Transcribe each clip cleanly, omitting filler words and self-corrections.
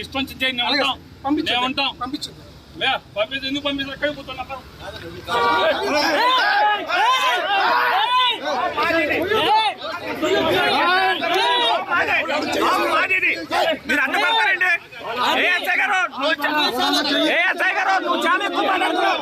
ఇష్టం చేయండి, ఉంటాం పంపించండి. ఎందుకు పంపిస్తారు? ఎక్కడికి పోతున్నా మీరు అడ్డుపడతారండి. ఏఎస్ఐ గారు నువ్వు చాలా ఎక్కువ మాట్లాడుతున్నావు.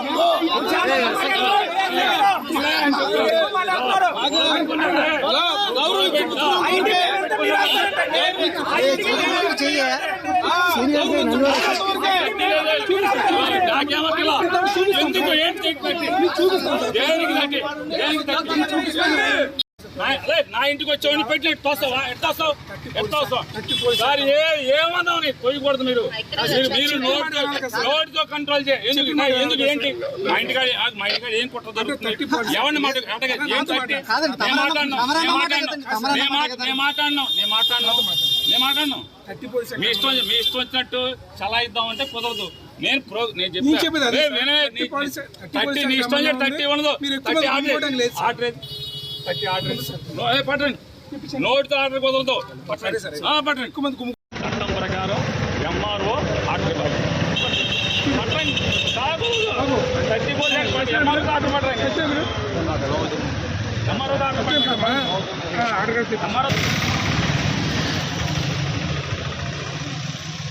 ఎందుకు ఏంటి నా ఇంటికి వచ్చేవాడిని పెట్టి తోస్తావా? ఎట్టొస్తావు సార్? ఏమన్నావు నీకు తొయ్యకూడదు. మీరు నోటితో కంట్రోల్ చేయ. ఎందుకు ఏంటి మా ఇంటికాడ ఏం కుట్ర దొరుకుతుంది? ఎవరిని మాట్లాడినావు? మీ ఇష్టం వచ్చినట్టు చలా ఇద్దామంటే కుదరదు. నేను చెప్పాను నీ ఇష్టం 30 ఉండదు. 30 ఆర్డర్ పట్టండి. నోటితో ఆర్డర్ కుదరదు. పట్టండి. చట్టం ప్రకారం ఎంఆర్ఓ ఆర్డర్ ఇవ్వాలి. పట్టండి.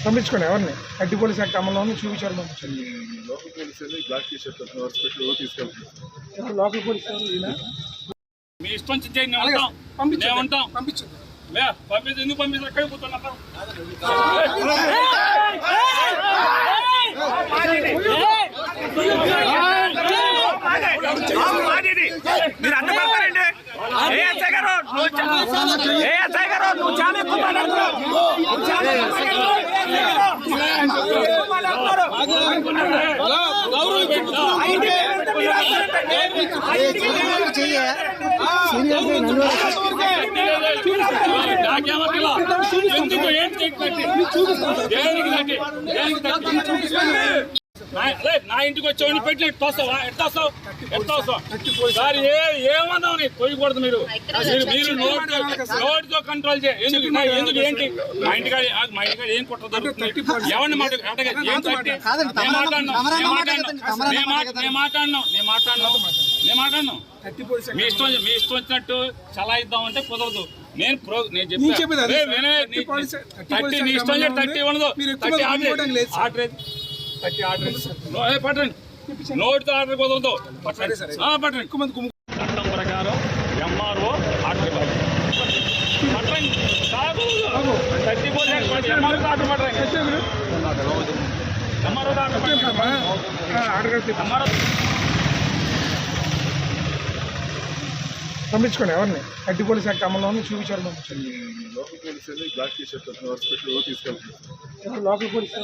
పంపించుకోండి. ఎవరిని అడ్డి పోలీస్ యాక్ట్ అమలులోనే చూపించారు. పంపించండి. లోకల్ పోలీసు బ్లాక్ టీ-షర్ట్ తీసుకెళ్తారు. లోకల్ పోలీసు మీ ఇష్టం చేయండి, ఉంటాం పంపించండి. ఎందుకు పంపిస్తారు? ఎక్కడికి పోతున్నా మీరు అడ్డుపడతారండి. ఏఎస్ఐ గారు నువ్వు చాలా ఎక్కువ మాట్లాడుతున్నావు. ఎందుకు ఏంటి నా ఇంటికి వచ్చేవాడిని పెట్టి తోస్తావా? ఎట్టొస్తావు సార్? ఏమన్నావు నీకు తొయ్యకూడదు. మీరు నోటితో కంట్రోల్ చేయ. ఎందుకు ఏంటి మా ఇంటికాడ ఏం కుట్ర దొరుకుతుంది? ఎవరిని మాట్లాడినావు? మీ ఇష్టం వచ్చినట్టు చలా ఇద్దామంటే కుదరదు. నేను చెప్పాను నీ ఇష్టం 30 ఉండదు. 30 ఆర్డర్ పట్టండి. నోటితో ఆర్డర్ కుదరదు. పట్టండి. చట్టం ప్రకారం ఎంఆర్ఓ ఆర్డర్ ఇవ్వాలి. పట్టండి. 30 పంపించుకోండి. ఎవరిని అడ్డి పోలీస్ యాక్ట్ అమలులోనే చూపించారు. పంపించండి. లోకల్ పోలీసు బ్లాక్ టీ-షర్ట్ తీసుకెళ్తారు. Local police